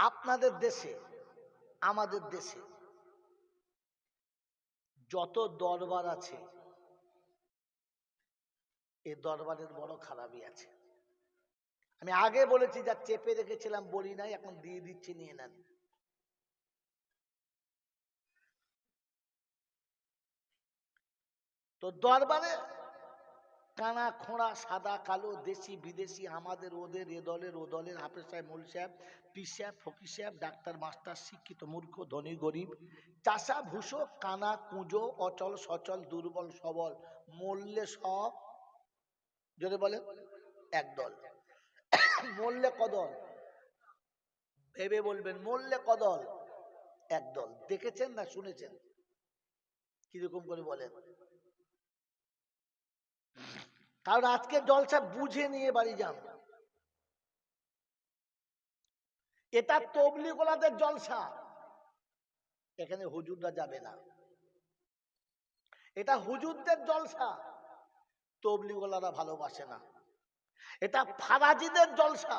আপনাদের দেশে, আমাদের দেশে যত দরবার আছে, এই দরবারের বড় খারাপই আছে। আমি আগে বলেছি, যা চেপে রেখেছিলাম বলি নাই, এখন দিয়ে দিচ্ছি, নিয়ে নেন। তো দরবারে কানা খোঁড়া, সাদা কালো, দেশি বিদেশি, আমাদের ওদের, এ দলের ও দলের, হাফেজ সাহেব, মৌলভী সাহেব, পীর সাহেব, ফকির সাহেব, ডাক্তার মাস্টার, শিক্ষিত মূর্খ, ধনী গরিব, চাষা ভুষো, কানা কুঁজো, অচল সচল, দুর্বল সবল, মরলে সব, যদি বলে একদল। মরলে কদল, ভেবে বলবেন, মরলে কদল, একদল। দেখেছেন না শুনেছেন? কিরকম করে বলেন? কারণ আজকে জলসা বুঝে নিয়ে বাড়ি যান। এটা তবলিগওয়ালাদের জলসা, এখানে হুজুররা যাবে না। এটা হুজুরদের জলসা, তবলিগওয়ালারা ভালোবাসে না। এটা ফারাজিদের জলসা,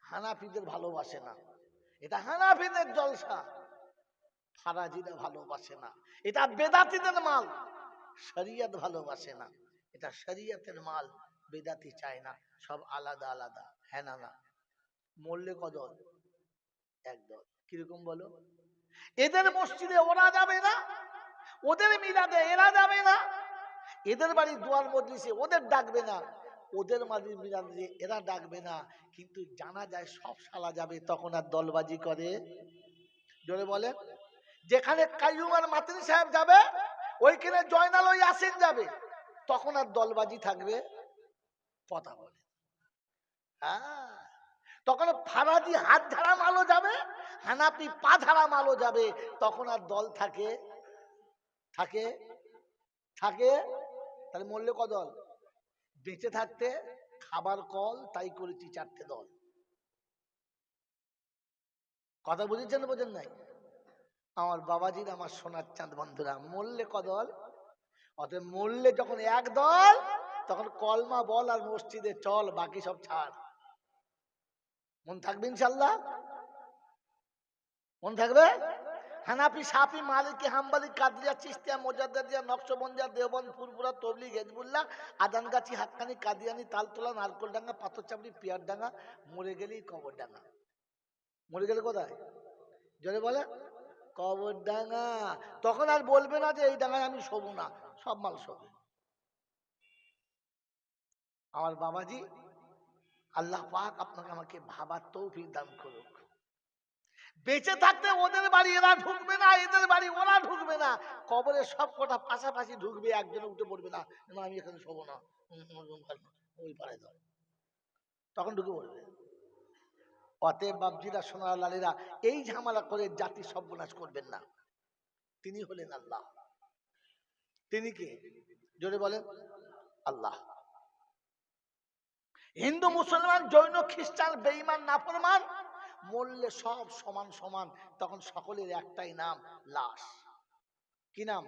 হানাফিদের ভালোবাসে না। এটা হানাফিদের জলসা, ফারাজিরা ভালোবাসে না। এটা বেদাতিদের মাল, শরিয়ত ভালোবাসে না। এটা শরিয়তের মাল, বেদাতি চায় না। সব আলাদা আলাদা, হ্যাঁ না না? মরলে কদল, একদল। কিরকম বলো? এদের মসজিদে ওরা যাবে না, ওদের মিলাদে এরা যাবে না, এদের বাড়ি দোয়ার মজলিসে ওদের ডাকবে না, ওদের বাড়ির মিলাদে এরা ডাকবে না। কিন্তু জানা যায় সব শালা যাবে, তখন আর দলবাজি করে। জোরে বলে, যেখানে কাইয়ুম আর মাতিনি সাহেব যাবে, ওইখানে জয়নাল ওই ইয়াসিন যাবে, তখন আর দলবাজি থাকবে? কথা বলে। হ্যাঁ, তখন ফারাজি হাত ঝাড়া মালও যাবে, হানাফি পা ঝাড়া মালও যাবে, তখন আর দল থাকে? থাকে? থাকে? তাহলে মরলে কদল, বেঁচে থাকতে খাবার কল, তাই করেছি 4টে দল। কথা বুঝেছেন বোঝেন নাই? আমার বাবাজির, আমার সোনার চাঁদ বন্ধুরা, মরলে কদল, অতএব মরলে যখন এক দল, তখন কলমা বল আর মসজিদে চল, বাকি সব ছাড়। মন থাকবে ইনশাল্লাহ? মন থাকবে? হানাফি, শাফি, মালিকি, হাম্বলি, কাদরিয়া, চিশতিয়া, মোজাদ্দেদিয়া, নকশবন্দিয়া, দেওবন্দ, ফুরফুরা, তবলিগ, হিজবুল্লাহ, আদানগাছি, হাক্কানি, কাদিয়ানি, তালতলা, নারকলডাঙ্গা, পাথরচাপড়ি, পিয়ারডাঙ্গা, মরে গেলেই কবরডাঙ্গা। মরে গেলে কোথায়? জোরে বলে, কবরডাঙ্গা। তখন আর বলবে না যে এই ডাঙ্গায় আমি শোবো না, সব মাল শোবে। আমার বাবাজি, আল্লাহ পাক আপনাকে আমাকে ভাবার তৌফিক দান করুক। বেঁচে থাকতে ওদের বাড়ি এরা ঢুকবে না, এদের বাড়ি ওরা ঢুকবে না, কবরে সব কটা পাশাপাশি ঢুকবে, একজন উঠে পড়বে না, আমি এখানে শোবো না, ওই পারে দাও, তখন ঢুকে পড়বে। অতএব বাপজিরা, সোনার লালীরা, এই ঝামেলা করে জাতি সর্বনাশ করবেন না। তিনি হলেন আল্লাহ। তিনি কে? জোরে বলেন, আল্লাহ। হিন্দু, মুসলমান, জৈন, খ্রিস্টান, বেঈমান, নাফরমান, মরলে সব সমান সমান, তখন সকলের একটাই নাম, লাশ। কি নাম?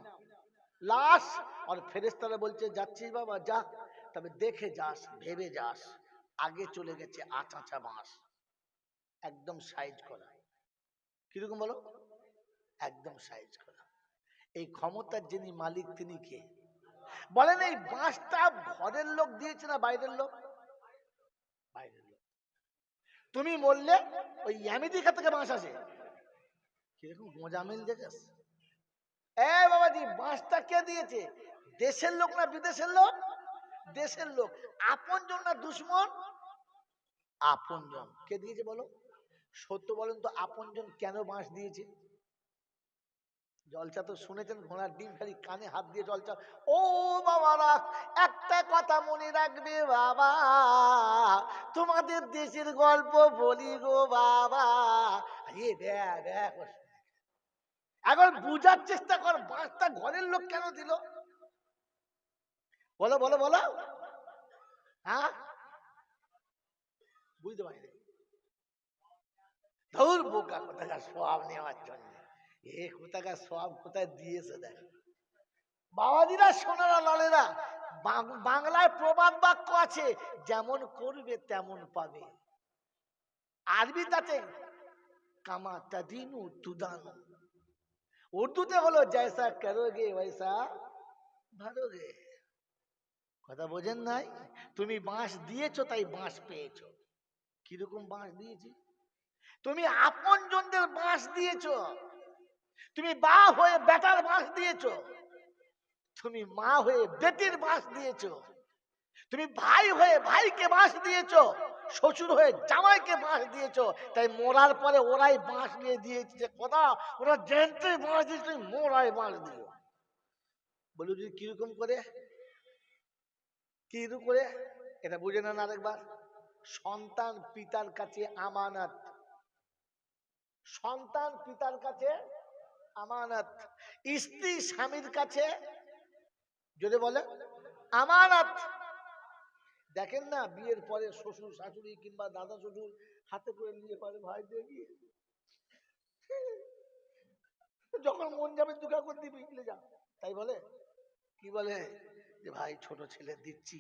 লাশ। আর ফেরেশতারা বলছে, যাচ্ছিস বাবা যা, তবে দেখে যাস, ভেবে যাস, আগে চলে গেছে আচাঁচা বাঁশ, একদম সাইজ করা। কিরকম বলো? একদম সাইজ করা। এই ক্ষমতার যিনি মালিক, তিনি কে? বলেন, এই বাঁশটা ঘরের লোক দিয়েছে না বাইরের লোক? বাইরের লোক। তুমি বললে ওই আমেরিকা থেকে বাঁশ আসে, কিরকম মোজামিল দেখেছ? এ বাবাজি, বাঁশটা কে দিয়েছে? দেশের লোক না বিদেশের লোক? দেশের লোক। আপনজন না দুশ্মন? আপনজন। কে দিয়েছে বলো? সত্য বলেন তো, আপনজন কেন বাঁশ দিয়েছে? জলসা তো শুনেছেন, ঘোড়ার ডিম খালি কানে হাত দিয়ে জলসা। ও বাবারা, একটা কথা মনে রাখবে বাবা, তোমাদের দেশের গল্প বলি গো বাবা। এখন বুঝার চেষ্টা কর, বাঁশটা ঘরের লোক কেন দিল? বলো বলো বলো। হ্যাঁ, বুঝতে পারিনি। ধুর বোকা, কোথাকার সব নেওয়ার জন্য। এ কোথাকার সব কোথায় দিয়েছে দেখ। বাবাজিরা, সোনারা, লালেরা, বাংলায় প্রবাদ বাক্য আছে, যেমন করবে তেমন পাবে। আরবিতে আছে কামা তাদিনু তুদানু, উর্দুতে হলো জয়সা করোগে ওয়াইসা ভরোগে। কথা বোঝেন নাই? তুমি বাঁশ দিয়েছো তাই বাঁশ পেয়েছো। কিরকম বাঁশ দিয়েছি? তুমি আপন জনদের বাঁশ দিয়েছো, তুমি বা হয়ে বেটার বাঁশ দিয়েছো, তুমি মা হয়ে বেটির বাঁশ দিয়েছো, তুমি ভাই হয়ে ভাইকে বাঁশ দিয়েছো, শ্বশুর হয়ে জামাইকে বাঁশ দিয়েছো। তাই মরার পরে ওরাই বাঁশ নিয়ে দিয়েছে। কথা ওরা জেন্টে বাঁশ দিয়েছে, মোরাই বাঁশ দিও। বলু যদি কিরকম করে, কিরকম করে এটা বুঝে নেন আরেকবার। সন্তান পিতার কাছে আমানত, সন্তান পিতার কাছে আমানত, স্ত্রী স্বামীর কাছে যদি বলে আমানত। দেখেন না বিয়ের পরে শ্বশুর শাশুড়ি কিংবা দাদা শ্বশুর হাতে করে নিয়ে পারে ভাই দেখি, যখন মন যাবে দুঃখা করে দিবি যা, তাই বলে কি বলে যে ভাই ছোট ছেলে দিচ্ছি,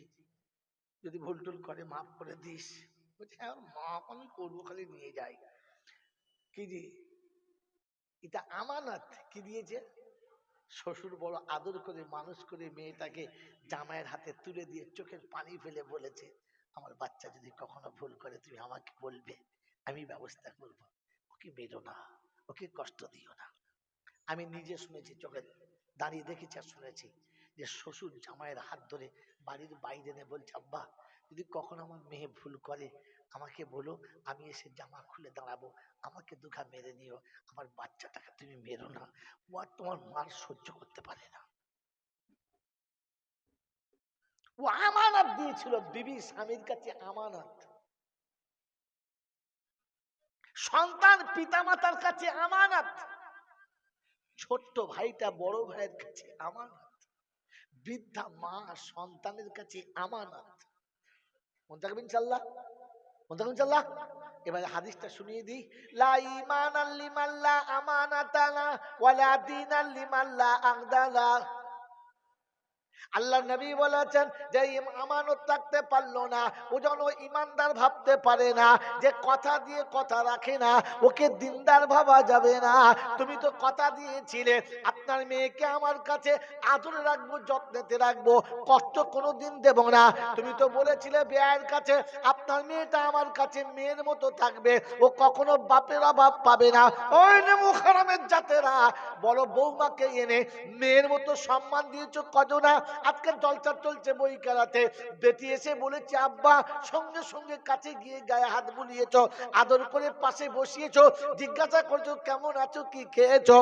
যদি ভুল টুল করে মাফ করে দিস। বলছে হ্যাঁ মাফ আমি করবো, খালি নিয়ে যাই। কি দি এটা আমানত। কি দিয়েছে? শ্বশুর বড় আদর করে মানুষ করে মেয়েটাকে জামাইয়ের হাতে তুলে দিয়ে চোখের পানি ফেলে বলেছে আমার বাচ্চা যদি কখনো ভুল করে তুমি আমাকে বলবে, আমি ব্যবস্থা করবো, ওকে মেরো না, ওকে কষ্ট দিও না। আমি নিজে শুনেছি, চোখে দাঁড়িয়ে দেখেছি আর শুনেছি যে শ্বশুর জামাইয়ের হাত ধরে বাড়ির বাইরে এনে বলছে আব্বা যদি কখনো আমার মেয়ে ভুল করে আমাকে বলো, আমি এসে জামা খুলে দাঁড়াবো, আমাকে দুঘা মেরে নিও, আমার বাচ্চাটাকে তুমি মেরো না, ও আর তোমার মার সহ্য করতে পারে না। ও আমানত দিয়েছিল বিবি স্বামীর কাছে আমানত। সন্তান পিতামাতার কাছে আমানত, ছোট্ট ভাইটা বড় ভাইয়ের কাছে আমানত, বৃদ্ধা মা সন্তানের কাছে আমানত। মনে থাকবেন ইনশাআল্লাহ, মনে থাকবেন ইনশাআল্লাহ। এবারে হাদিসটা শুনিয়ে দিই। লা ঈমানা লিমান লা আমানাতা লা ওয়ালা দীনা লিমান লা আহদা লা। আল্লাহ নবী বলেছেন যে আমানত রাখতে পারলো না ও যেন ইমানদার ভাবতে পারে না, যে কথা দিয়ে কথা রাখে না ওকে দিনদার ভাবা যাবে না। তুমি তো কথা দিয়েছিলে আপনার মেয়েকে আমার কাছে আদরে রাখবো, যত্নেতে রাখবো, কষ্ট কোনোদিন দেব না। তুমি তো বলেছিলে বিয়ের কাছে আপনার মেয়েটা আমার কাছে মেয়ের মতো থাকবে, ও কখনো বাপের অভাব পাবে না। ওই মুখারামের জাতেরা বড় বৌমাকে এনে মেয়ের মতো সম্মান দিয়েছো কজনা। আজকে জলসা চলছে বই খেলাতে, বেটি এসে বলেছে আব্বা, সঙ্গে সঙ্গে কাছে গিয়ে গায়ে হাত বুলিয়েছো, আদর করে পাশে বসিয়েছো, জিজ্ঞাসা করছো কেমন আছো, কি খেয়েছো।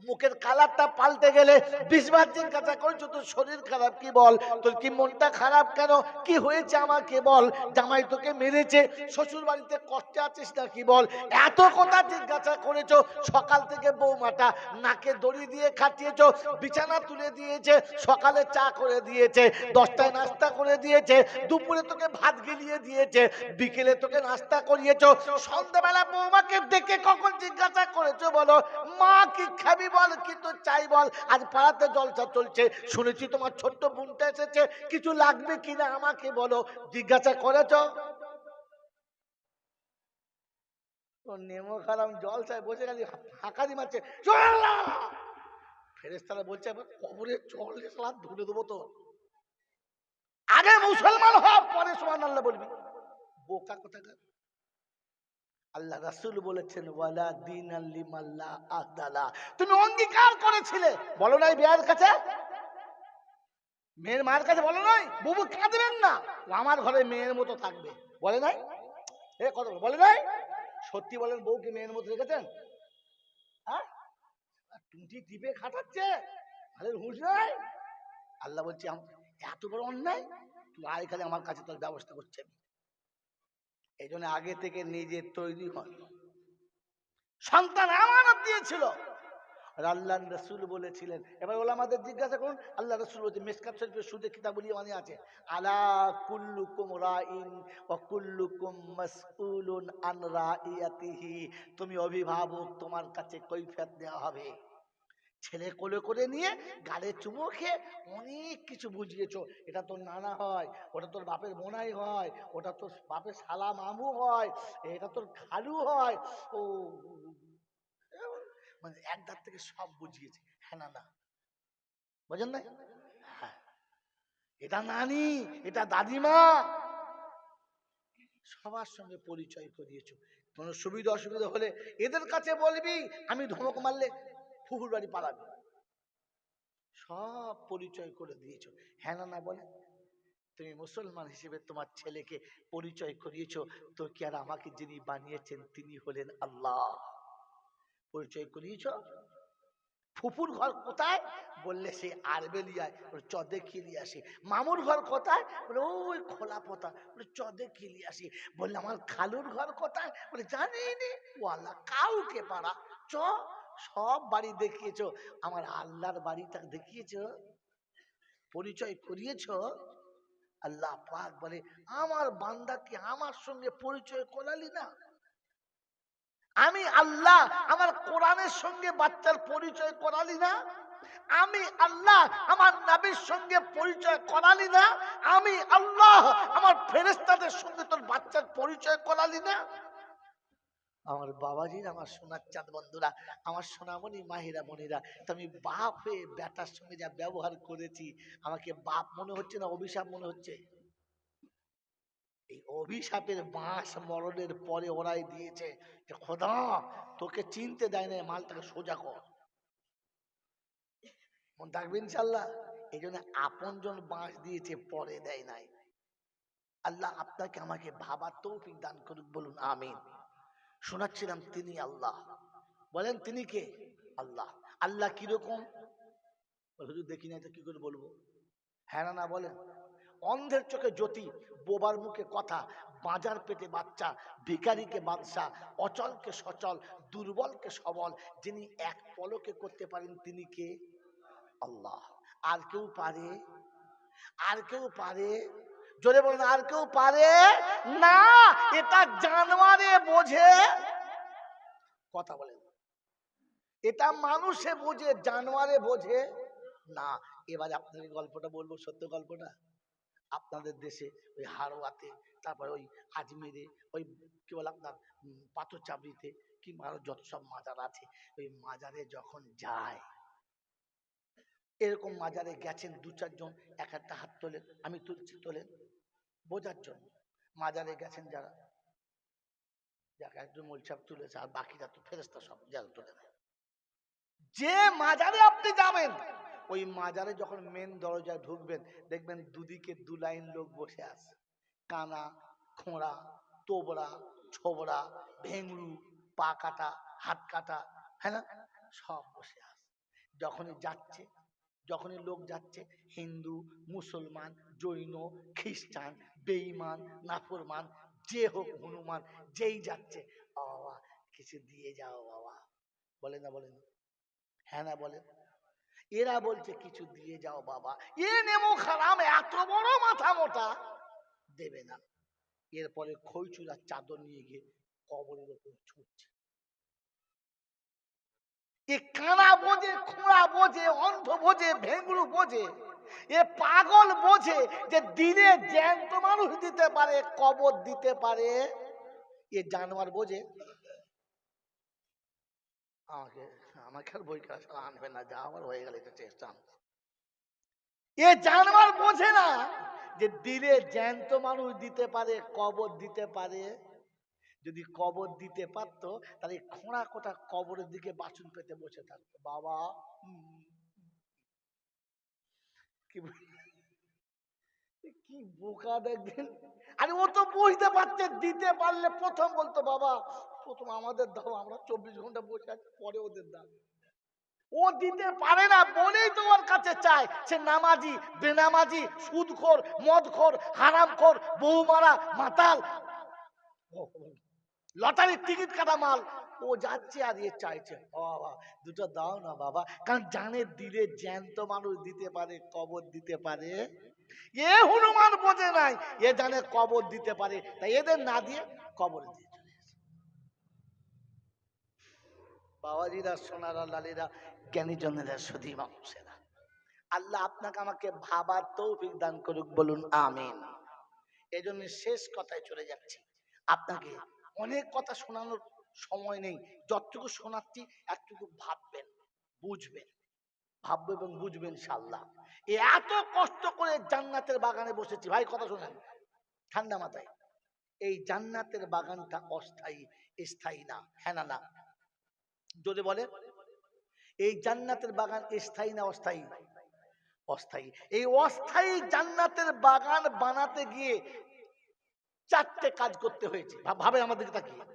মুখের কালারটা পাল্টে গেলে 20 বার জিজ্ঞাসা করছো তোর শরীর খারাপ কি বল, তোর কি মনটা খারাপ কেন, কি হয়েছে আমাকে বল, জামাই তোকে মেরেছে, শ্বশুর বাড়িতে কষ্টে আছিস না কি বল, এত কথা জিজ্ঞাসা করেছো। সকাল থেকে বৌমাটা নাকে দড়ি দিয়ে খাটিয়েছো, বিছানা তুলে দিয়েছে, সকালে চা করে দিয়েছে, 10টায় নাস্তা করে দিয়েছে, দুপুরে তোকে ভাত গিলিয়ে দিয়েছে, বিকেলে তোকে নাস্তা করিয়েছো, সন্ধ্যাবেলা বৌমাকে ডেকে কখন জিজ্ঞাসা করেছো বলো মা কি খাবি বল, কি তো চাই বল, আজ পাড়াতে জলসা চলছে, শুনেছি তোমার ছোট্ট বোনটা এসেছে, কিছু লাগবে কিনা আমাকে বলো, জিজ্ঞাসা করেছো? নেমো খারাম জলসায় বসে গেলি হাঁকারি মারছে, ফেরেশতারা বলছে কবরে চল সালাত ধরে দেবো তো, আগে মুসলমান হ পরে সুবহানাল্লাহ বলবি। বোকা কোথাকার। আল্লাহ রাসূল বলেছেন ওয়ালা দীনাল লিমান লা আহদালা। তুমি অঙ্গীকার করেছিলে, বলো নাই বিয়ের কাছে, মেয়ের মায়ের কাছে বলো নাই বুবু কাঁদবেন না, ও আমার ঘরে মেয়ের মতো থাকবে, বলে নাই? এ কথা বলে নাই? সত্যি বলেন বউকে মেয়ের মতো রেখেছেন? হ্যাঁ, টুটি টিপে খাটাচ্ছে, আরে হুঁশ নাই। আল্লাহ বলছে এত বড় অন্যায়, তুই আয় খালি আমার কাছে, তোর ব্যবস্থা করছে। এই জন্য আগে থেকে নিজে তৈরি হন। সন্তান আমানত দিয়েছিল, আল্লাহ রাসূল বলেছিলেন। এবার ওলামাদের জিজ্ঞাসা করুন, আল্লাহ রাসূল বলছে মিশকাত শরীফের সুদে কিতাবুল মানে আছে, আলা কুল্লুকুম রাইন ওয়া কুল্লুকুম মাসউলুন আন রাইয়াতিহি। তুমি অভিভাবক, তোমার কাছে কৈফিয়ত দেওয়া হবে। ছেলে কোলে করে নিয়ে গালে চুমো খেয়ে অনেক কিছু বুঝিয়েছো, এটা তোর নানা হয়, ওটা তোর বাপের বোনাই হয়, ওটা তোর বাপের শালা মামু হয়, এটা তোর খালু হয়। ও মানে এক ধার থেকে সব বুঝিয়েছে। হ্যাঁ না না বোঝেন না? হ্যাঁ, এটা নানি, এটা দাদিমা, সবার সঙ্গে পরিচয় করিয়েছো। কোনো সুবিধা অসুবিধা হলে এদের কাছে বলবি, আমি ধমক মারলে ফুফুর বাড়ি পালাবি, সব পরিচয় করে দিয়েছো। হ্যাঁ না না বলে? তুমি মুসলমান হিসেবে তোমার ছেলেকে পরিচয় করিয়েছো, তো কি আর আমাকে যিনি বানিয়েছেন তিনি হলেন আল্লাহ, পরিচয় করিয়েছো। ফুপুর ঘর কোথায় বললে সে আরবেলিয়ায়, চ দেখিয়ে নিয়ে আসি। মামুর ঘর কোথায় বলে ওই খোলা পোতা, বলে চ দেখিয়ে নিয়ে আসি। বললে আমার খালুর ঘর কোথায় বলে জানি নি, ও আল্লাহ কাউকে পারা, চ। সব বাড়ি দেখিয়েছো, আমার আল্লাহর বাড়িটা দেখিয়েছো, পরিচয় করিয়েছো। আল্লাহ পাক বলে আমার বান্দাকে আমার সঙ্গে পরিচয় করালি না? আমি আল্লাহ আমার কোরআনের সঙ্গে বাচ্চার পরিচয় করালি না? আমি আল্লাহ আমার নবীর সঙ্গে পরিচয় করালি না? আমি আল্লাহ আমার ফেরেশতাদের সঙ্গে তোর বাচ্চার পরিচয় করালি না? আমার বাবাজির, আমার সোনার চাঁদ বন্ধুরা, আমার সোনামণি মাহিরা মনিরা, তো আমি বাপ হয়ে বেটার সঙ্গে যা ব্যবহার করেছি, আমাকে বাপ মনে হচ্ছে না অভিশাপ মনে হচ্ছে? এই অভিশাপের বাঁশ মরণের পরে ওরাই দিয়েছে যে খোদা তোকে চিনতে দেয় না, মালটাকে সোজা কর, মন থাকবে ইনশাল্লাহ। এই জন্য আপনজন বাঁশ দিয়েছে, পরে দেয় নাই। আল্লাহ আপনাকে আমাকে ভাবার তৌফিক দান করুক, বলুন আমিন। শোনাচ্ছিলাম তিনি আল্লাহ, বলেন তিনি কে? আল্লাহ। আল্লাহ কিরকম? হুজুর দেখি না, এটা কি করে বলবো? হ্যাঁ না বলেন? অন্ধের চোখে জ্যোতি, বোবার মুখে কথা, বাজার পেটে বাচ্চা, ভিখারিকে বাদশা, অচলকে সচল, দুর্বলকে সবল, যিনি এক পলকে করতে পারেন তিনি কে? আল্লাহ। আর কেউ পারে? আর কেউ পারে? জোরে বলেন, আর কেউ পারে না। এটা জানোয়ারে বোঝে, কথা বলেন, এটা মানুষে বোঝে, জানোয়ারে বোঝে না। এবার আপনাকে গল্পটা বলবো, সত্য গল্পটা। আপনাদের দেশে ওই হারোয়াতে, তারপরে ওই আজমিরে, ওই কি বলে আপনার পাথর চাবড়িতে, কিংবা আরো যত সব মাজার আছে, ওই মাজারে যখন যায়, এরকম মাজারে গেছেন দু চারজন, এক একটা হাত তোলেন, আমি তুলছি, তোলেন বোঝার জন্য। মাজারে গেছেন যারা, যাকে একজন মূলসাপ তুলেছে, আর বাকিরা তো ফেরেস্তা সব যারা তুলে দেয়। যে মাজারে আপনি যাবেন, ওই মাজারে যখন মেন দরজায় ঢুকবেন, দেখবেন দুদিকে দু লাইন লোক বসে আছে, কানা, খোঁড়া, তোবড়া, ছোবড়া, ভেংরু, পা কাটা, হাত কাটা, হ্যাঁ না, সব বসে আছে। যখনই যাচ্ছে, যখনই লোক যাচ্ছে, হিন্দু, মুসলমান, জৈন, খ্রিস্টান, বেঈমান, নাফরমান, যে হোক, হনুমান, যেই যাচ্ছে, বাবা কিছু দিয়ে যাও বাবা, বলে না বলেন? হ্যাঁ না বলেন? এরা বলছে কিছু দিয়ে যাও বাবা, এ নেমো খারাম, এত বড় মাথা মোটা, দেবে না। এরপরে খইচুলার চাদর নিয়ে গিয়ে কবরের উপর ছুটছে। এ কানা বোঝে, খোঁড়া বোঝে, অন্ধ বোঝে, ভেঙ্গুরু বোঝে, এ পাগল বোঝে যে দিনে জ্যান্ত মানুষ দিতে পারে, কবর দিতে পারে। এ জানোয়ার বোঝে? আমাকে আমাকে আর বই কাজ আনবে না, যা আমার হয়ে গেল, এটা চেষ্টা। এ জানোয়ার বোঝে না যে দিলে জ্যান্ত মানুষ দিতে পারে, কবর দিতে পারে। যদি কবর দিতে পারতো, তাহলে খোঁড়া কোটা কবরের দিকে বাসন পেতে বসে থাকতো। বাবা কি কি বোকা দেখবেন। আরে ও তো বুঝতে পারছে, দিতে পারলে প্রথম বলতো বাবা প্রথম আমাদের দাও, আমরা 24 ঘন্টা বসে আছি, পরে ওদের দাও। ও দিতে পারে না বলেই তো ওর কাছে চায়। সে নামাজি, বেনামাজি, সুদখোর, মদখোর, হারামখোর, বৌমারা, মাতাল, লটারির টিকিট কাটা মাল, ও যাচ্ছে আর এ চাইছে বাবা দুটো দাও না বাবা। কারণ জানে দিলে জ্যান্ত মানুষ দিতে পারে, কবর দিতে পারে। এ হনুমান বোঝে নাই, এ জানে কবর দিতে পারে, তাই এদের না দিয়ে কবর দিয়ে চলে গেছে। বাবাজিরা, সোনারা, লালীরা, জ্ঞানীজনেরা, সুধী মানুষেরা, আল্লাহ আপনাকে আমাকে ভাবার তৌফিক দান করুক, বলুন আমিন। এই জন্য শেষ কথায় চলে যাচ্ছি। আপনাকে অনেক কথা শোনানোর সময় নেই, যতটুকু শোনাচ্ছি একটুকু ভাববেন, বুঝবেন, ভাববো এবং বুঝবেন ইনশাআল্লাহ। এত কষ্ট করে জান্নাতের বাগানে বসেছি ভাই, কথা শোনেন ঠান্ডা মাথায়। এই জান্নাতের বাগানটা অস্থায়ী, স্থায়ী না। হ্যাঁ না? না যদি বলে এই জান্নাতের বাগান স্থায়ী না অস্থায়ী? অস্থায়ী। এই অস্থায়ী জান্নাতের বাগান বানাতে গিয়ে 4টে কাজ করতে হয়েছে। ভাবে আমাদের তাকিয়ে।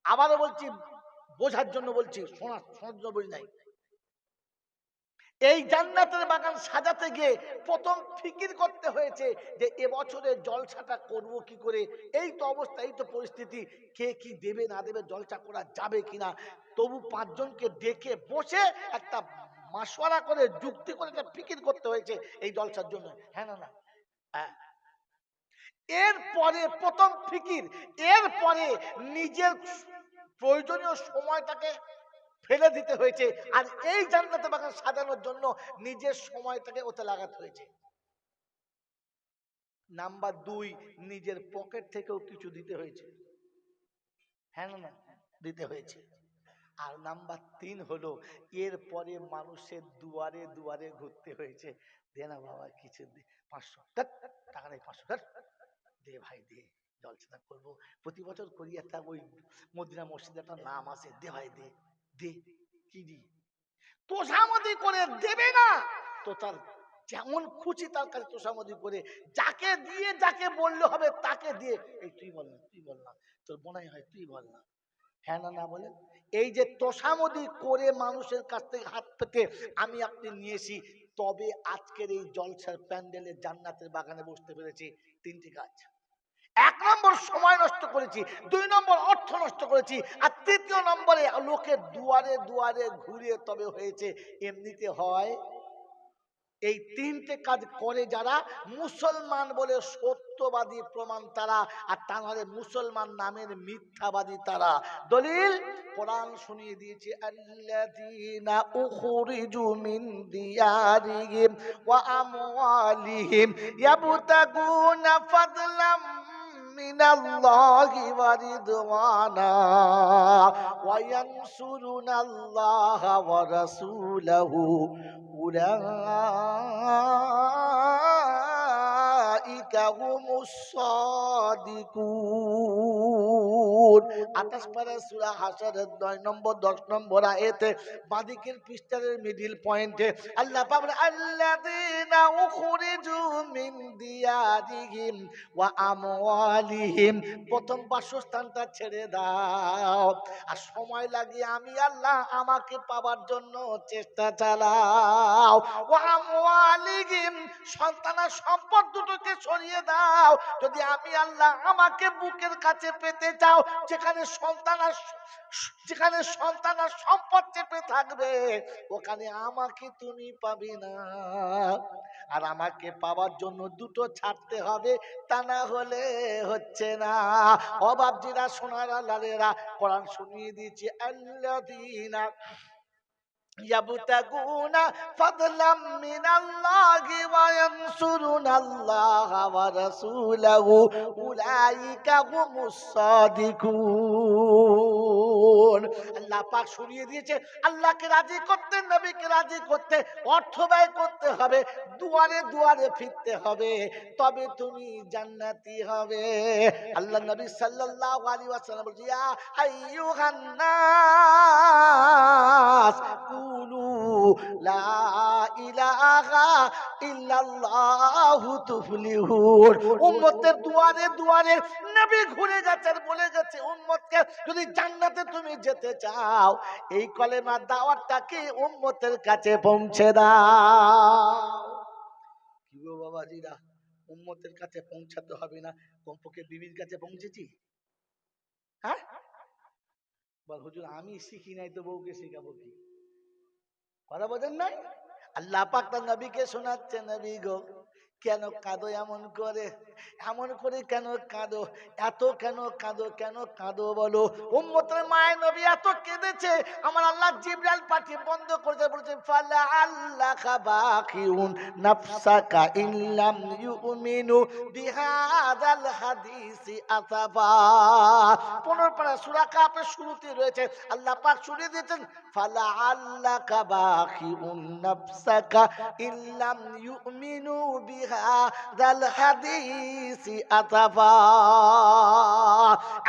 আবারও বলছি, বোঝার জন্য বলছি, শোনার জন্য বলি নাই। এই জান্নাতের বাগান সাজাতে গিয়ে প্রথম ফিকির করতে হয়েছে যে এবছরে জলসাটা করব কি করে। এই তো অবস্থা, এই তো পরিস্থিতি, কে কি দেবে না দেবে, জলসা করা যাবে কিনা। তবু 5 জনকে ডেকে বসে একটা মাসওয়ারা করে, যুক্তি করে একটা ফিকির করতে হয়েছে এই জলসার জন্য। হ্যাঁ না? না হ্যাঁ। এরপরে প্রথম ফিকির, এরপরে নিজের প্রয়োজনীয় সময়টাকে ফেলে দিতে হয়েছে, আর এই জান্নাতের বাগান সাজানোর জন্য নিজের সময়টাকে ওতে লাগাতে হয়েছে। নাম্বার 2, নিজের পকেট থেকেও কিছু দিতে হয়েছে। হ্যাঁ না? দিতে হয়েছে। আর নাম্বার 3 হলো, এরপরে মানুষের দুয়ারে দুয়ারে ঘুরতে হয়েছে। দে না বাবা কিছু দে, 500 টাকা নেই, 500 দে ভাই দে, জলসা করবো, প্রতি বছর করি, একটা ওই মদিনা মসজিদে একটা নাম আছে, দে ভাই দে দে। কি দি তোষামদি করে দেবে না তো তার যেমন খুশি তার কাছে তোষামদি করে, যাকে দিয়ে যাকে বললে হবে তাকে দিয়ে, এই তুই বল না, তুই বল না, তোর বোনাই হয় তুই বল না। হ্যাঁ না? না বলে এই যে তোষামদি করে মানুষের কাছ থেকে হাত পেতে আমি আপনি নিয়েছি, তবে আজকের এই জলসার প্যান্ডেলে জান্নাতের বাগানে বসতে পেরেছি। 3টি কাজ। 1 নম্বর সময় নষ্ট করেছি, 2 নম্বর অর্থ নষ্ট করেছি, আর 3য় নম্বরে লোকের দুয়ারে দুয়ারে ঘুরে তবে হয়েছে। এমনিতে হয় এই 3টে কাজ করে যারা মুসলমান বলে সত্যবাদী প্রমাণ তারা, আর তা নাহলে মুসলমান নামের মিথ্যাবাদী তারা। দলিল কোরআন শুনিয়ে দিয়েছে, আল্লাযীনা উখরিজু মিন দিয়ারিহিম ওয়া আমওয়ালিহিম ইয়াবতাগুনা ফাদলাম মিনাল্লাহি ওয়া রিদওয়ানা ওয়া ইয়ানসুরুনাল্লাহা ওয়া রাসূলাহু উলাইকা হুমুস সাদিকুন। 28 পারা সূরা হাশরের 9 নম্বর 10 নম্বর আয়াতে বাদিকের পৃষ্ঠার মিডল পয়েন্টে আল্লাহ পাক বলেন, আল্লাযীনা উখরিজু মিন দিয়ারিহিম ওয়া আমওয়ালিহিম। প্রথম বাসস্থানটা ছেড়ে দাও, আর সময় লাগিয়ে আমি আল্লাহ আমাকে পাওয়ার জন্য চেষ্টা চালাও। ওয়া আমওয়ালিহিম, সন্তান আর সম্পদ দুটোকে সরিয়ে দাও। যদি আমি আল্লাহ আমাকে বুকের কাছে পেতে চাও, যেখানে সন্তান আর সম্পদ চেপে থাকবে, ওখানে আমাকে তুমি পাবে না। আর আমাকে পাওয়ার জন্য দুটো ছাড়তে হবে, তা না হলে হচ্ছে না। অবাবজিরা, সোনারা, লালেরা, কোরআন শুনিয়ে দিয়েছে, আল্লাযীনা ইয়াবতাগুনা ফাদলাম মিনাল্লাহি ওয়া ইয়ানসুরুনাল্লাহা ওয়া রাসূলাহু উলাইকা হুমুস সাদিকুন। আল্লাহ পাক শুনিয়ে দিয়েছে, আল্লাহকে রাজি করতে, নবীকে রাজি করতে অর্থ ব্যয় করতে হবে, দুয়ারে দুয়ারে ফিরতে হবে, তবে তুমি জান্নাতি হবে। আল্লাহ নবী সাল্লাল্লাহু আলাইহি ওয়াসাল্লাম বলেন, ইয়া আইয়ুহান নাস কুলু লা ইলাহা ইল্লাল্লাহু তুফলিহুন। উম্মতের দুয়ারে দুয়ারে নবী ঘুরে গেছেন, বলে গেছে, উম্মতকে যদি জান্নাতে তুমি যেতে চাও, এই কলেমার দাওয়াতটাকে উম্মতের কাছে পৌঁছে দাও। কি গো বাবাজিরা, উম্মতের কাছে পৌঁছাতে হবে না, কমপক্ষে বিবির কাছে পৌঁছেছি? হ্যাঁ বল হুজুর, আমি শিখি নাই তো বউকে শেখাবো কি? কথা বোঝেন নাই? আল্লাহ পাক তার নবীকে শোনাচ্ছে, নবী গো কেন কাঁদো এমন করে? এমন করে কেন কাঁদো, এত কেন কাঁদো, কেন কাঁদো বলো? উম্মতের মায়ের নবী এত কেঁদেছে, আমার আল্লাহ জিবরাইল পাঠিয়ে বন্ধ করতে বলেছে, ফালা আল্লাকা বাকিউন নাফসাকা ইল্লাম ইউমিনু বিহাদাল হাদিসি আসাফা। 15 পারা সূরা কাফের শুরুতে রয়েছে, আল্লাহ পাক শুনিয়ে দিয়েছেন, ফালা আল্লাকা বাকিউন নাফসাকা ইল্লাম ইউমিনু বিহাদাল হাদিসি আসাফা।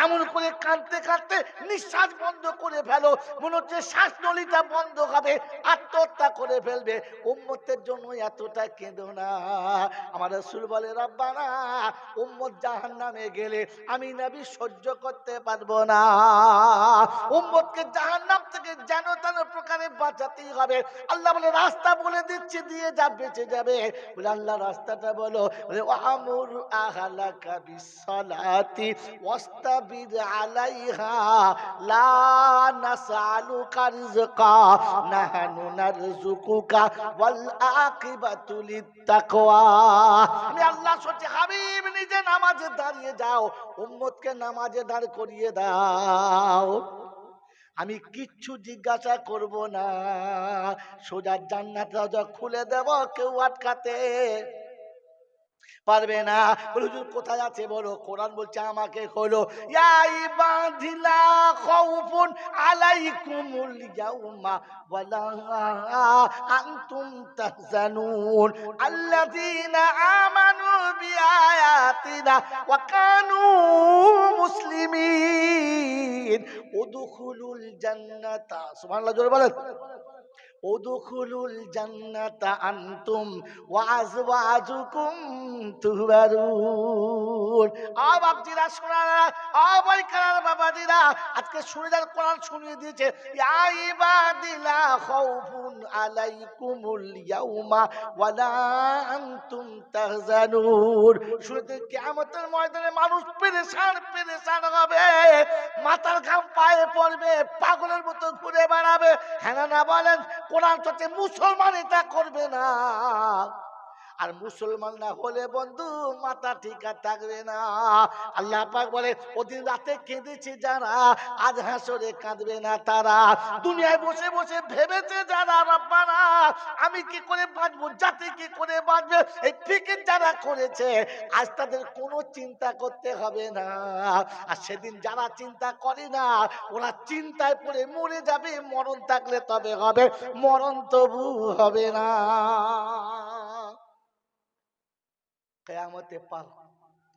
এমন করে কাঁদতে কাঁদতে নিঃশ্বাস বন্ধ করে ফেলো, মনে হচ্ছে শ্বাসনলীটা বন্ধ হবে, আত্মহত্যা করে ফেলবে। উম্মতের জন্য এতটা কেঁদো না। আমার রাসূল বলে, রব্বানা উম্মত জাহান্নামে গেলে আমি নবী সহ্য করতে পারবো না। উম্মতকে জাহান্নাম থেকে যেন তেন প্রকারে বাঁচাতেই হবে। আল্লাহ বলে, রাস্তা বলে দিচ্ছি, দিয়ে যা, বেঁচে যাবে। বলে, আল্লাহ রাস্তাটা বলো। বলে, ওয়ামুর আহলাকা বিসসালাতি ওয়াস্তাবির আলাইহা লা নাসআলুকা রিজকা নাহনু নারযুকুকা ওয়াল আকিবাতু লিত্তাকওয়া। আমি আল্লাহ সত্যি হাবিব নিজে নামাজে দাঁড়িয়ে যাও, উম্মতকে নামাজে দাঁড় করিয়ে দাও, আমি কিচ্ছু জিজ্ঞাসা করব না, সোজা জান্নাত দরজা খুলে দেব, কেউ আটকাতে পারবে না। বলে, হুজুর কোথায় আছে বলো? কোরআন বলছে আমাকে খোলো। ইয়া ইবাদিলা খাউফুন আলাইকুমুল ইয়াউমা ওয়ালা আনতুম তাহজানুন আল্লাযীনা আমানু বিআয়াতিনা ওয়া কানু মুসলিমিন উদখুলুল জান্নাতা। সুবহানাল্লাহ, জোরে বলেন। উদখুলুল জান্নাতা আনতুম ওয়া আজওয়াজুকুম তুহবারুন। আ বাপজিরা, শোনারা, আ ভাইকার বাবাজিরা, আজকে শুনে যান, কোরআন শুনিয়ে দিয়েছে, ইয়া ইবাদিলা খাউফুন আলাইকুমুল ইয়াউমা ওয়ালা আনতুম তাহজানুন। শুনতে কিয়ামতের ময়দানে মানুষ পেরেশান পেরেশান হবে, মাথার ঘাম পায়ে পড়বে, পাগলের মতো ঘুরে বেড়াবে। হ্যাঁ না বলেন? কোরআন হচ্ছে মুসলমান এটা করবে না। আর মুসলমান না হলে বন্ধু মাথা ঠিক থাকবে না। আল্লাহ পাক বলে, ওদিন রাতে কেঁদেছে যারা, আজ হাসরে কাঁদবে না তারা। দুনিয়ায় বসে বসে ভেবেছে যারা, রব্বানা আমি কি করে বাঁচবো, জাতি কি করে বাঁচবে, এই ফিকির যারা করেছে, আজ তাদের কোনো চিন্তা করতে হবে না। আর সেদিন যারা চিন্তা করে না, ওরা চিন্তায় পড়ে মরে যাবে। মরণ থাকলে তবে হবে, মরণ তবু হবে না। কিয়ামতে পার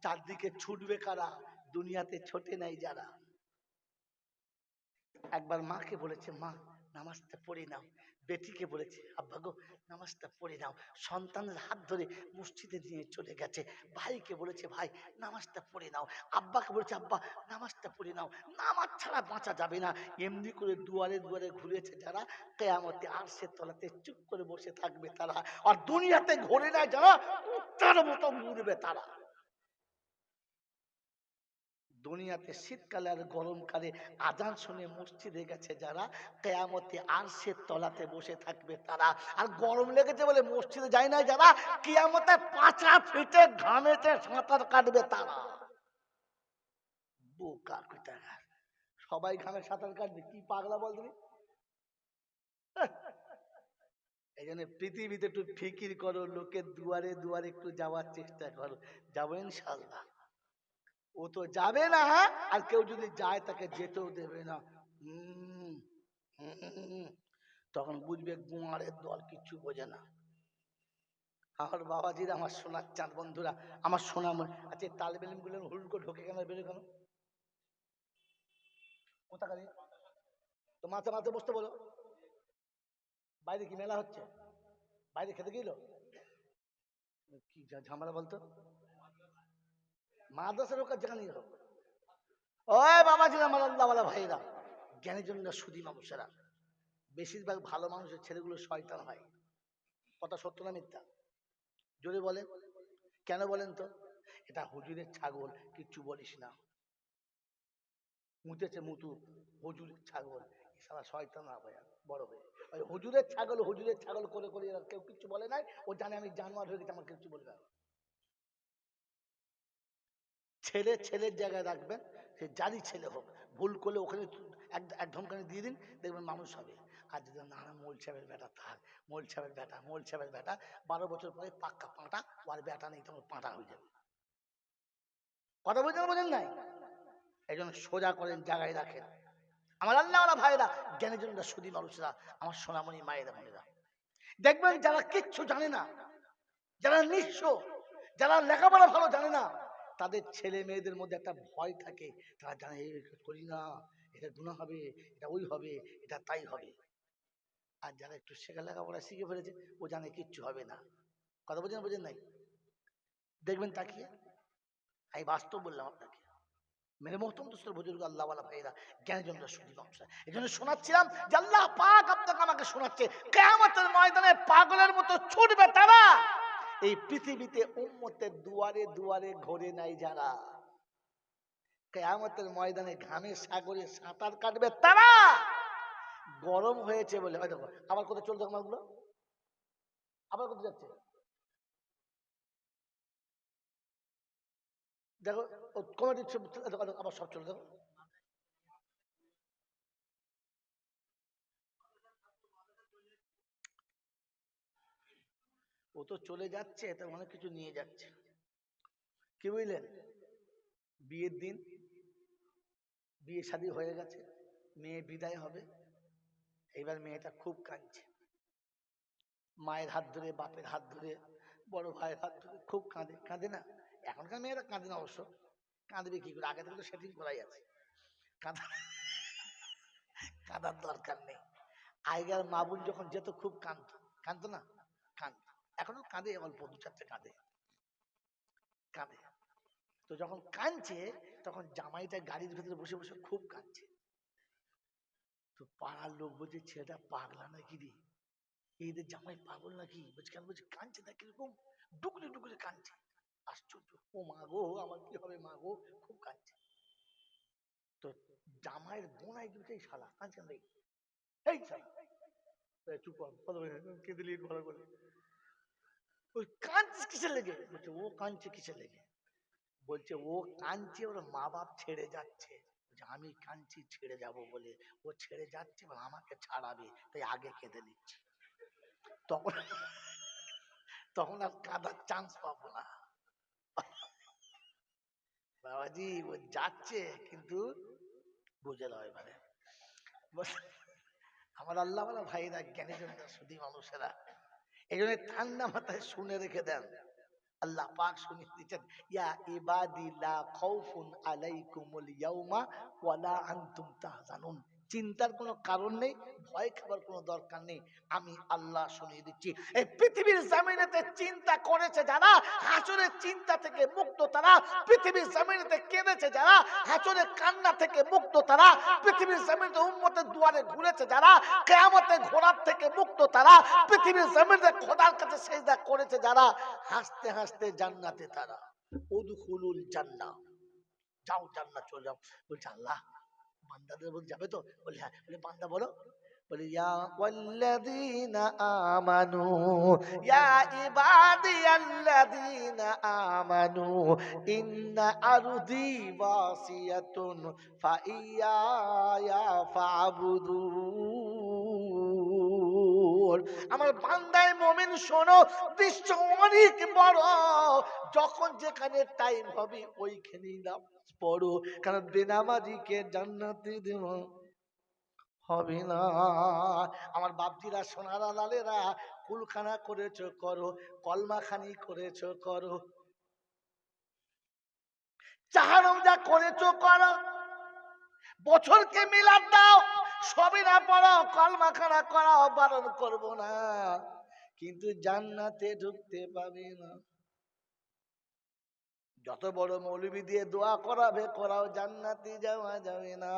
চারদিকে ছুটবে কারা? দুনিয়াতে ছোটে নাই যারা। একবার মাকে বলেছে, মা নামাজটা পড়ে নাও। বেটিকে বলেছে, আব্বা গো নামাজটা পড়ে নাও। সন্তানের হাত ধরে মসজিদে নিয়ে চলে গেছে। ভাইকে বলেছে, ভাই নামাজটা পড়ে নাও। আব্বাকে বলেছে, আব্বা নামাজটা পড়ে নাও। নামাজ ছাড়া বাঁচা যাবে না। এমনি করে দুয়ারে দুয়ারে ঘুরেছে যারা, কিয়ামতে আরশের তলাতে চুপ করে বসে থাকবে তারা। আর দুনিয়াতে ঘুরে নাই যারা, উত্তার মতো ঘুরবে তারা। দুনিয়াতে শীতকালে আর গরমকালে আজান শুনে মসজিদে গেছে যারা, কিয়ামতে আরশের তলাতে বসে থাকবে তারা। আর গরম লেগেছে বলে মসজিদে যায় না যারা, কিয়ামতে পাঁচা ফিটে ঘামেতে সাঁতার কাটবে তারা। বোকা কোথাকার, সবাই ঘামে সাঁতার কাটবে, কি পাগলা বল তুমি? এই জন্য পৃথিবীতে একটু ফিকির করো, লোকের দুয়ারে দুয়ারে একটু যাওয়ার চেষ্টা করো, যাবো ইনশাল্লাহ। ও তো যাবে না, আর কেউ যদি যায় তাকে যেতেও দেবে না। হুম, তখন বুঝবে গুয়ারের দল কিচ্ছু বোঝে না। আমার বাবাজিরা, আমার সোনার চাঁদ বন্ধুরা, আমার সোনা মনে, আচ্ছা তালেব ইলম গুলো হুল করে ঢোকে কেন, বেরো কেন? কোথাকার তো মাথা মাথা বসতে বলো। বাইরে কি মেলা হচ্ছে? বাইরে খেতে গেল কি ঝামেলা বলতো? মাদ্রাসার হোক আর যেখানেই হোক, ওই বাবাজিরা, আমার আল্লাহওয়ালা ভাইরা, জ্ঞানী জন্য সুদী মানুষেরা, বেশিরভাগ ভালো মানুষের ছেলেগুলো শয়তান হয়। কথা সত্য না মিথ্যা? জোরে বলেন। কেন বলেন তো? এটা হুজুরের ছাগল, কিচ্ছু বলিস না, মুতেছে মুতু, হুজুরের ছাগল, সারা শয়তান না ভাইয়া বড় হয়ে। ওই হুজুরের ছাগল করে করে এরা কেউ কিচ্ছু বলে নাই। ও জানে আমি জানোয়ার হয়ে গেছি, আমার কিচ্ছু বলবে না। ছেলে ছেলের জায়গায় রাখবেন, সে যারই ছেলে হোক, ভুল করলে ওখানে এক ধমকানি দিয়ে দিন, দেখবেন মানুষ হবে। আর যদি না মোল সাহেবের বেটা থাক, মোল সাহেবের বেটা, মোল সাহেবের বেটা, 12 বছর পরে পাক্কা পাঁটা, আর বেটা নেই, তখন পাঁটা হয়ে যাবে। কথা বলছেন বোঝেন নাই? এই জন্য সোজা করেন, জায়গায় রাখেন। আমার আল্লাহওয়ালা ভাইরা, জ্ঞানীজনরা, সুদী মানুষরা, আমার সোনামণি মায়েরা বোনেরা, দেখবেন যারা কিচ্ছু জানে না, যারা নিঃস্ব, যারা লেখাপড়া ভালো জানে না, তাদের ছেলে মেয়েদের মধ্যে একটা ভয় থাকে। তারা জানে করি না, এটা গুনাহ হবে, এটা ওই হবে, এটা তাই হবে। আর যারা একটু শেখা লেখাপড়া শিখে ফেলেছে, ও জানে কিচ্ছু হবে না। কথা বোঝেন বোঝেন নাই? দেখবেন তাকিয়ে, আমি বাস্তব বললাম আপনাকে। মেরে মোহতম দোস্তর বুজুর্গ, আল্লাহওয়ালা ভাইরা, জ্ঞানীজনরা, সুদী মানুষরা, এই জন্য শোনাচ্ছিলাম যে আল্লাহ পাক আপনাকে আমাকে শোনাচ্ছে, কিয়ামতের ময়দানে পাগলের মতো ছুটবে তারা, এই পৃথিবীতে উম্মতের দুয়ারে দুয়ারে ঘোরে নাই যারা। কিয়ামতের ময়দানে ঘামে সাগরে সাঁতার কাটবে তারা। গরম হয়েছে বলে, ওই দেখো আবার কোথায় চলছে আমারগুলো, আবার কোথায় যাচ্ছে দেখো, কমিটি আবার সব চলে দেখো। ও তো চলে যাচ্ছে, তো অনেক কিছু নিয়ে যাচ্ছে। কি বুঝলেন? বিয়ের দিন, বিয়ে শাদী হয়ে গেছে, মেয়ে বিদায় হবে, এবার মেয়েটা খুব কাঁদছে, মায়ের হাত ধরে, বাপের হাত ধরে, বড় ভাইয়ের হাত ধরে খুব কাঁদে। কাঁদে না? এখনকার মেয়েরা কাঁদে না অবশ্য, কাঁদবে কি করে, আগে থেকে তো সেটিং করাই আছে, কাঁদা কাঁদার দরকার নেই। আগেকার মা বোন যখন যেত খুব কাঁদতো, কাঁদতো না? কাঁদতো, এখনো কাঁদে, অল্প দু চারটে কাঁদে, কাঁদে। তো যখন কাঁদছে, তখন জামাইটা গাড়ির ভেতরে বসে বসে খুব কাঁদছে। তো পাড়ার লোক বলছে, ছেলেটা পাগলা নাকি রে, এদের জামাই পাগল নাকি? বলছে কেন? বলছে কাঁদছে না কিরকম, ডুকরে ডুকরে কাঁদছে। আশ্চর্য, ও মা গো, আমার কি হবে মা গো, খুব কাঁদছে। তো জামাইয়ের বোনাই কিন্তু এই শালা কাঁদছে না, এই শালা চুপ কর, কেঁদে লিয়ে ভালো করে, ওই কাঁদছিস কিসের লেগে? বলছে ও কাঁদছে কিসের লেগে? বলছে ও কাঁদছে ওর মা বাপ ছেড়ে যাচ্ছে, আমি কাঁদছি ছেড়ে যাব বলে, ও ছেড়ে যাচ্ছে আমাকে ছাড়াবে, তাই আগে কেঁদে নিচ্ছি। তখন তখন আর কাঁদার চান্স পাবো না। বাবাজি ও যাচ্ছে, কিন্তু বুঝে নাও এবারে। আমার আল্লাহ ভাইরা, জ্ঞানীজনরা, সুধী মানুষেরা, এই জন্য ঠান্ডা মাথায় শুনে রেখে দেন। আল্লাহ পাক শুনিয়ে দিচ্ছেন, ইয়া ইবাদি লা খাউফুন আলাইকুমুল ইয়াউমা ওয়ালা আনতুম তাহজানুন। চিন্তার কোনো কারণ নেই, ভয় খাবার কোনো দরকার নেই, আমি আল্লাহ শুনিয়ে দিচ্ছি। এই পৃথিবীর জমিনেতে চিন্তা করেছে যারা, হাসরের চিন্তা থেকে মুক্ত তারা। পৃথিবীর জমিনেতে কেঁদেছে যারা, হাসরের কান্না থেকে মুক্ত তারা। পৃথিবীর জমিনে উম্মতের দুয়ারে ঘুরেছে যারা, কিয়ামতে ঘোরার থেকে মুক্ত তারা। পৃথিবীর জমিনে খোদার কাছে সিজদা করেছে যারা, হাসতে হাসতে জান্নাতে তারা। উদখুলুল জান্নাহ, যাও জান্নাত চলে যাও। বলছে আল্লাহ বান্দাদের বল যাবে তো? বলে হ্যাঁ। বলে বান্দা বলো, বলে ইয়া ওয়াল্লাযীনা আমানু, ইয়া ইবাদিয়াল্লাযীনা আমানু, ইন্না আরদি ওয়াসিয়াতুন ফাইয়ায়া ফাবুদুন। আমার বান্দায়ে মুমিন শোনো, বিশ্ব অনেক বড়, যখন যেখানে টাইম হবে ওইখানেই নামাজ পড়ো, কারণ বেনামাজিকে জান্নাতে দেওয়া হবে না। আমার বাপজিরা, সোনারা, লালেরা, কুলখানা করেছো করো, কলমাখানি করেছো করো, চাহারম যা করেছো করো, বছরকে মিলাদ দাও, সবই না পড়ো, কলমাখানা করাও বারণ করবো না, কিন্তু জান্নাতে ঢুকতে পাবে না। যত বড় মৌলবি দিয়ে দোয়া করাবে করাও, জান্নাতে যাওয়া যাবে না।